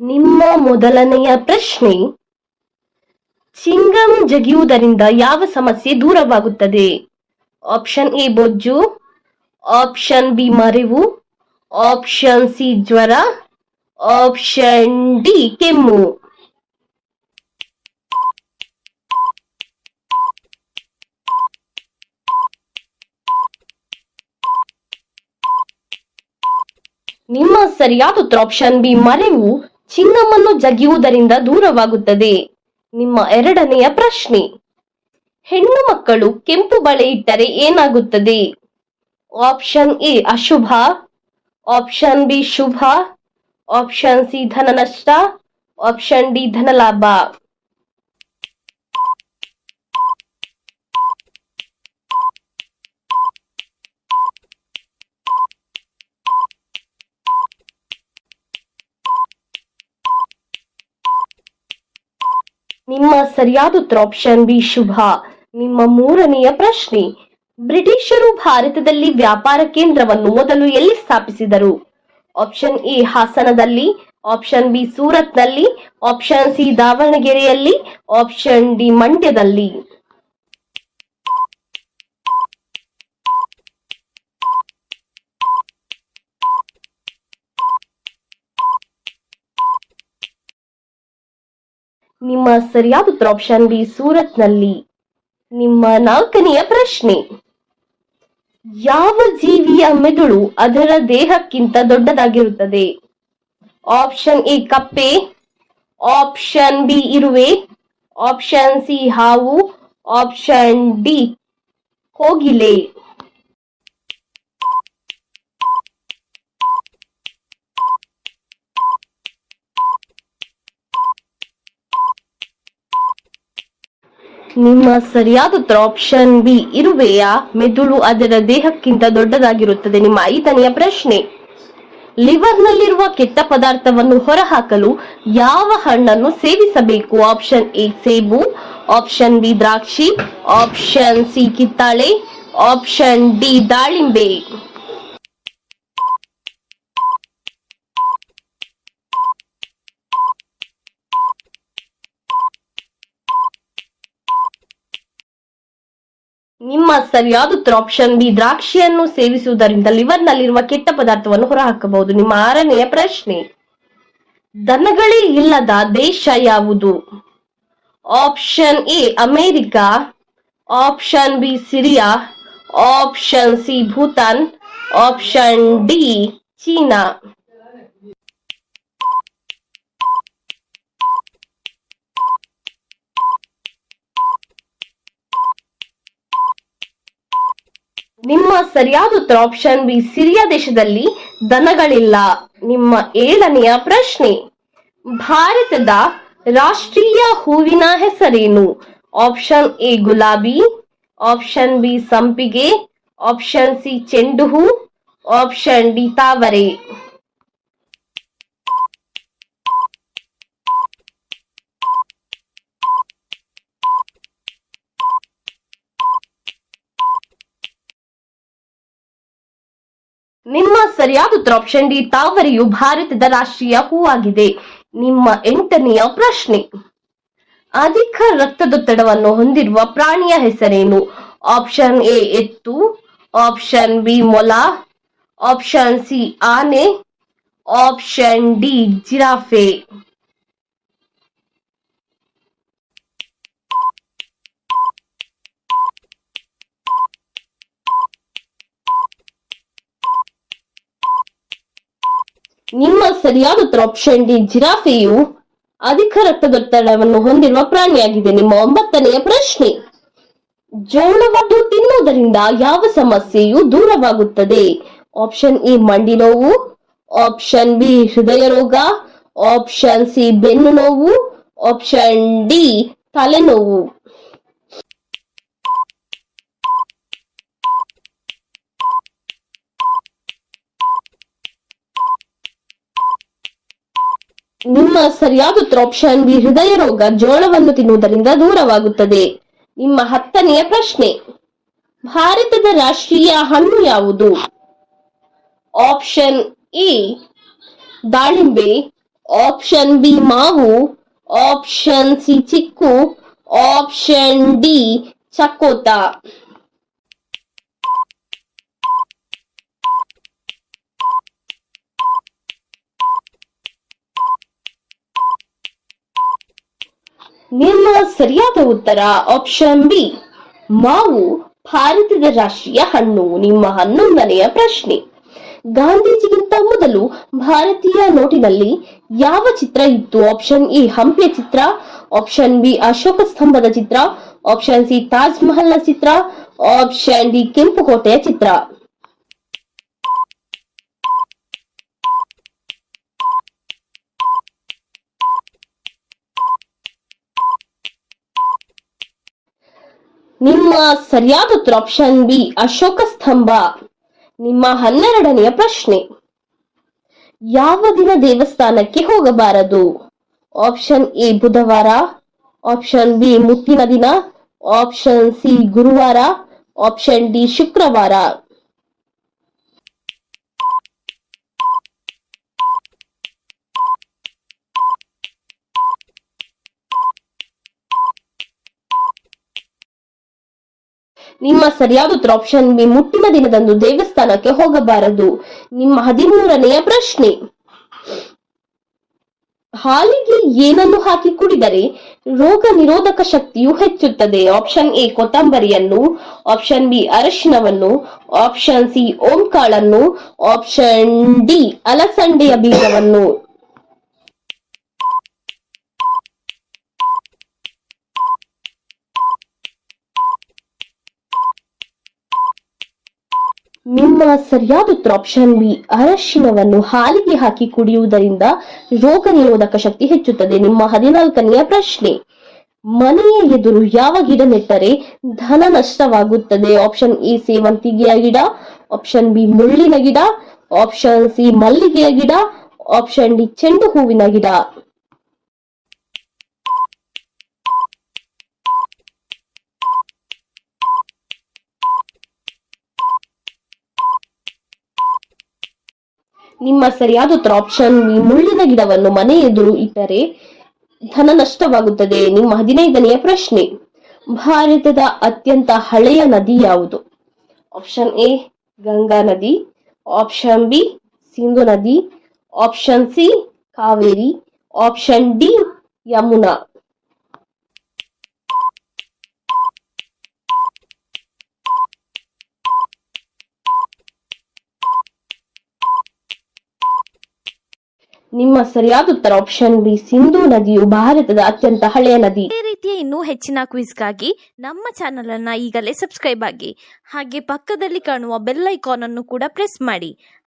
ನಿಮ್ಮ ಮೊದಲನೆಯ ಪ್ರಶ್ನೆ, ಚಿಂಗಂ ಜಗಿಯುವುದರಿಂದ ಯಾವ ಸಮಸ್ಯೆ ದೂರವಾಗುತ್ತದೆ? ಆಪ್ಷನ್ ಎ ಬೊಜ್ಜು, ಆಪ್ಷನ್ ಬಿ ಮರೆವು, ಆಪ್ಷನ್ ಸಿ ಜ್ವರ, ಆಪ್ಷನ್ ಡಿ ಕೆಮ್ಮು. ನಿಮ್ಮ ಸರಿಯಾದ ಉತ್ತರ ಆಪ್ಷನ್ ಬಿ ಮರೆವು ಚಿಂಗಮನ್ನು ಜಗಿಯುವುದರಿಂದ ದೂರವಾಗುತ್ತದೆ. ನಿಮ್ಮ ಎರಡನೆಯ ಪ್ರಶ್ನೆ, ಹೆಣ್ಣು ಮಕ್ಕಳು ಕೆಂಪು ಬಳೆ ಇಟ್ಟರೆ ಏನಾಗುತ್ತದೆ? ಆಪ್ಷನ್ ಎ ಅಶುಭ, ಆಪ್ಷನ್ ಬಿ ಶುಭ, ಆಪ್ಷನ್ ಸಿ ಧನ ನಷ್ಟ, ಆಪ್ಷನ್ ಡಿ ಧನ ಲಾಭ. ನಿಮ್ಮ ಸರಿಯಾದ ಉತ್ತರ ಆಪ್ಷನ್ ಬಿ ಶುಭ. ನಿಮ್ಮ ಮೂರನೆಯ ಪ್ರಶ್ನೆ, ಬ್ರಿಟಿಷರು ಭಾರತದಲ್ಲಿ ವ್ಯಾಪಾರ ಕೇಂದ್ರವನ್ನು ಮೊದಲು ಎಲ್ಲಿ ಸ್ಥಾಪಿಸಿದರು? ಆಪ್ಷನ್ ಎ ಹಾಸನದಲ್ಲಿ, ಆಪ್ಷನ್ ಬಿ ಸೂರತ್ನಲ್ಲಿ, ಆಪ್ಷನ್ ಸಿ ದಾವಣಗೆರೆಯಲ್ಲಿ, ಆಪ್ಷನ್ ಡಿ ಮಂಡ್ಯದಲ್ಲಿ. ನಿಮ್ಮ ಸರಿಯಾದ ಉತ್ತರ ಆಪ್ಷನ್ ಬಿ ಸೂರತ್ನಲ್ಲಿ. ನಿಮ್ಮ ನಾಲ್ಕನೆಯ ಪ್ರಶ್ನೆ, ಯಾವ ಜೀವಿಯ ಮೆದುಳು ಅದರ ದೇಹಕ್ಕಿಂತ ದೊಡ್ಡದಾಗಿರುತ್ತದೆ? ಆಪ್ಷನ್ ಎ ಕಪ್ಪೆ, ಆಪ್ಷನ್ ಬಿ ಇರುವೆ, ಆಪ್ಷನ್ ಸಿ ಹಾವು, ಆಪ್ಷನ್ ಡಿ ಕೋಗಿಲೆ. ನಿಮ್ಮ ಸರಿಯಾದ ಉತ್ತರ ಆಪ್ಷನ್ ಬಿ ಇರುವೆಯ ಮೆದುಳು ಅದರ ದೇಹಕ್ಕಿಂತ ದೊಡ್ಡದಾಗಿರುತ್ತದೆ. ನಿಮ್ಮ ಐದನೆಯ ಪ್ರಶ್ನೆ, ಲಿವರ್ನಲ್ಲಿರುವ ಕೆಟ್ಟ ಪದಾರ್ಥವನ್ನು ಹೊರಹಾಕಲು ಯಾವ ಹಣ್ಣನ್ನು ಸೇವಿಸಬೇಕು? ಆಪ್ಷನ್ ಎ ಸೇಬು, ಆಪ್ಷನ್ ಬಿ ದ್ರಾಕ್ಷಿ, ಆಪ್ಷನ್ ಸಿ ಕಿತ್ತಾಳೆ, ಆಪ್ಷನ್ ಡಿ ದಾಳಿಂಬೆ. ನಿಮ್ಮ ಸರಿಯಾದ ಉತ್ತರ ಆಪ್ಷನ್ ಬಿ ದ್ರಾಕ್ಷಿಯನ್ನು ಸೇವಿಸುವುದರಿಂದ ಲಿವರ್ನಲ್ಲಿರುವ ಕೆಟ್ಟ ಪದಾರ್ಥವನ್ನು ಹೊರಹಾಕಬಹುದು. ನಿಮ್ಮ ಆರನೆಯ ಪ್ರಶ್ನೆ, ದನಗಳೇ ಇಲ್ಲದ ದೇಶ ಯಾವುದು? Option A America, option B Syria, option C Bhutan, option D China. ನಿಮ್ಮ ಸರಿಯಾದ ಉತ್ತರ ಆಪ್ಷನ್ ಬಿ ಸಿರಿಯಾ ದೇಶದಲ್ಲಿ ದನಗಳಿಲ್ಲ. ನಿಮ್ಮ ಏಳನೆಯ ಪ್ರಶ್ನೆ, ಭಾರತದ ರಾಷ್ಟ್ರೀಯ ಹೂವಿನ ಹೆಸರೇನು? ಆಪ್ಷನ್ ಎ ಗುಲಾಬಿ, ಆಪ್ಷನ್ ಬಿ ಸಂಪಿಗೆ, ಆಪ್ಷನ್ ಸಿ ಚೆಂಡು ಹೂ, ಆಪ್ಷನ್ ಡಿ ತಾವರೆ. ನಿಮ್ಮ ಸರಿಯಾದ ಉತ್ತರ ಆಪ್ಷನ್ ಡಿ ತಾವರೆಯು ಭಾರತದ ರಾಷ್ಟ್ರೀಯ ಹೂವಾಗಿದೆ. ನಿಮ್ಮ ಎಂಟನೆಯ ಪ್ರಶ್ನೆ, ಅಧಿಕ ರಕ್ತದೊತ್ತಡವನ್ನು ಹೊಂದಿರುವ ಪ್ರಾಣಿಯ ಹೆಸರೇನು? ಆಪ್ಷನ್ ಎ ಎತ್ತು, ಆಪ್ಷನ್ ಬಿ ಮೊಲ, ಆಪ್ಷನ್ ಸಿ ಆನೆ, ಆಪ್ಷನ್ ಡಿ ಜಿರಾಫೆ. ನಿಮ್ಮ ಸರಿಯಾದ ಉತ್ತರ ಆಪ್ಷನ್ ಡಿ ಜಿರಾಫೆಯು ಅಧಿಕ ರಕ್ತದೊತ್ತಡವನ್ನು ಹೊಂದಿರುವ ಪ್ರಾಣಿಯಾಗಿದೆ. ನಿಮ್ಮ ಒಂಬತ್ತನೆಯ ಪ್ರಶ್ನೆ, ಜೋಳವನ್ನು ತಿನ್ನುವುದರಿಂದ ಯಾವ ಸಮಸ್ಯೆಯು ದೂರವಾಗುತ್ತದೆ? ಆಪ್ಷನ್ ಎ ಮಂಡಿ ನೋವು, ಆಪ್ಷನ್ ಬಿ ಹೃದಯ ರೋಗ, ಆಪ್ಷನ್ ಸಿ ಬೆನ್ನು ನೋವು, ಆಪ್ಷನ್ ಡಿ ತಲೆನೋವು. ನಿಮ್ಮ ಸರಿಯಾದ ಉತ್ತರ ಆಪ್ಷನ್ ಬಿ ಹೃದಯ ರೋಗ ಜೋಳವನ್ನು ತಿನ್ನುವುದರಿಂದ ದೂರವಾಗುತ್ತದೆ. ನಿಮ್ಮ ಹತ್ತನೆಯ ಪ್ರಶ್ನೆ, ಭಾರತದ ರಾಷ್ಟ್ರೀಯ ಹಣ್ಣು ಯಾವುದು? ಆಪ್ಷನ್ ಎ ದಾಳಿಂಬೆ, ಆಪ್ಷನ್ ಬಿ ಮಾವು, ಆಪ್ಷನ್ ಸಿ ಚಿಕ್ಕು, ಆಪ್ಷನ್ ಡಿ ಚಕೋತ. ನಿಮ್ಮ ಸರಿಯಾದ ಉತ್ತರ ಆಪ್ಷನ್ ಬಿ ಮಾವು ಭಾರತದ ರಾಷ್ಟ್ರೀಯ ಹಣ್ಣು. ನಿಮ್ಮ 11ನೆಯ ಪ್ರಶ್ನೆ, ಗಾಂಧೀಜಿಗಿಂತ ಮೊದಲು ಭಾರತೀಯ ನೋಟಿನಲ್ಲಿ ಯಾವ ಚಿತ್ರ ಇತ್ತು? ಆಪ್ಷನ್ ಎ ಹಂಪಿಯ ಚಿತ್ರ, ಆಪ್ಷನ್ ಬಿ ಅಶೋಕ ಸ್ತಂಭದ ಚಿತ್ರ, ಆಪ್ಷನ್ ಸಿ ತಾಜ್ ಮಹಲ್ನ ಚಿತ್ರ, ಆಪ್ಷನ್ ಡಿ ಕೆಂಪುಕೋಟೆಯ ಚಿತ್ರ. ನಿಮ್ಮ ಸರಿಯಾದ ಉತ್ತರ ಆಪ್ಷನ್ ಬಿ ಅಶೋಕ ಸ್ತಂಭ. ನಿಮ್ಮ 12ನೆಯ ಪ್ರಶ್ನೆ, ಯಾವ ದಿನ ದೇವಸ್ಥಾನಕ್ಕೆ ಹೋಗಬಾರದು? ಆಪ್ಷನ್ ಎ ಬುಧವಾರ, ಆಪ್ಷನ್ ಬಿ ಮುತ್ತಿನ ದಿನ, ಆಪ್ಷನ್ ಸಿ ಗುರುವಾರ, ಆಪ್ಷನ್ ಡಿ ಶುಕ್ರವಾರ. ನಿಮ್ಮ ಸರಿಯಾದ ಉತ್ತರ ಆಪ್ಷನ್ ಬಿ ಮುಟ್ಟಿನ ದಿನದಂದು ದೇವಸ್ಥಾನಕ್ಕೆ ಹೋಗಬಾರದು. ನಿಮ್ಮ 13ನೆಯ ಪ್ರಶ್ನೆ, ಹಾಲಿಗೆ ಏನನ್ನು ಹಾಕಿ ಕುಡಿದರೆ ರೋಗ ನಿರೋಧಕ ಶಕ್ತಿಯು ಹೆಚ್ಚುತ್ತದೆ? ಆಪ್ಷನ್ ಎ ಕೊತ್ತಂಬರಿಯನ್ನು, ಆಪ್ಷನ್ ಬಿ ಅರಿಶಿನವನ್ನು, ಆಪ್ಷನ್ ಸಿ ಓಂಕಾಳನ್ನು, ಆಪ್ಷನ್ ಡಿ ಅಲಸಂದೆಯ ಬೀಜವನ್ನು. ನಿಮ್ಮ ಸರಿಯಾದ ಉತ್ತರ ಆಪ್ಷನ್ ಬಿ ಅರಶಿನವನ್ನು ಹಾಲಿಗೆ ಹಾಕಿ ಕುಡಿಯುವುದರಿಂದ ರೋಗ ನಿರೋಧಕ ಶಕ್ತಿ ಹೆಚ್ಚುತ್ತದೆ. ನಿಮ್ಮ 14ನೆಯ ಪ್ರಶ್ನೆ, ಮನೆಯ ಎದುರು ಯಾವ ಗಿಡ ನೆಟ್ಟರೆ ಧನ ನಷ್ಟವಾಗುತ್ತದೆ? ಆಪ್ಷನ್ ಎ ಸೇವಂತಿಗೆಯ ಗಿಡ, ಆಪ್ಷನ್ ಬಿ ಮುಳ್ಳಿನ ಗಿಡ, ಆಪ್ಷನ್ ಸಿ ಮಲ್ಲಿಗೆಯ ಗಿಡ, ಆಪ್ಷನ್ ಡಿ ಚೆಂಡು ಹೂವಿನ ಗಿಡ. ನಿಮ್ಮ ಸರಿಯಾದ ಉತ್ತರ ಆಪ್ಷನ್ ಬಿ ಮುಳ್ಳಿನ ಗಿಡವನ್ನು ಮನೆ ಎದುರು ಇಟ್ಟರೆ ಧನ ನಷ್ಟವಾಗುತ್ತದೆ. ನಿಮ್ಮ 15ನೆಯ ಪ್ರಶ್ನೆ, ಭಾರತದ ಅತ್ಯಂತ ಹಳೆಯ ನದಿ ಯಾವುದು? ಆಪ್ಷನ್ ಎ ಗಂಗಾ ನದಿ, ಆಪ್ಷನ್ ಬಿ ಸಿಂಧು ನದಿ, option C Kaveri, option D Yamuna. ನಿಮ್ಮ ಸರಿಯಾದ ಉತ್ತರ ಆಪ್ಷನ್ ಬಿ ಸಿಂಧು ನದಿಯು ಭಾರತದ ಅತ್ಯಂತ ಹಳೆಯ ನದಿ. ಇದೇ ರೀತಿಯ ಇನ್ನೂ ಹೆಚ್ಚಿನ ಕ್ವಿಜ್ಗಾಗಿ ನಮ್ಮ ಚಾನೆಲ್ ಅನ್ನ ಈಗಲೇ ಸಬ್ಸ್ಕ್ರೈಬ್ ಆಗಿ, ಹಾಗೆ ಪಕ್ಕದಲ್ಲಿ ಕಾಣುವ ಬೆಲ್ ಐಕಾನ್ ಅನ್ನು ಕೂಡ ಪ್ರೆಸ್ ಮಾಡಿ.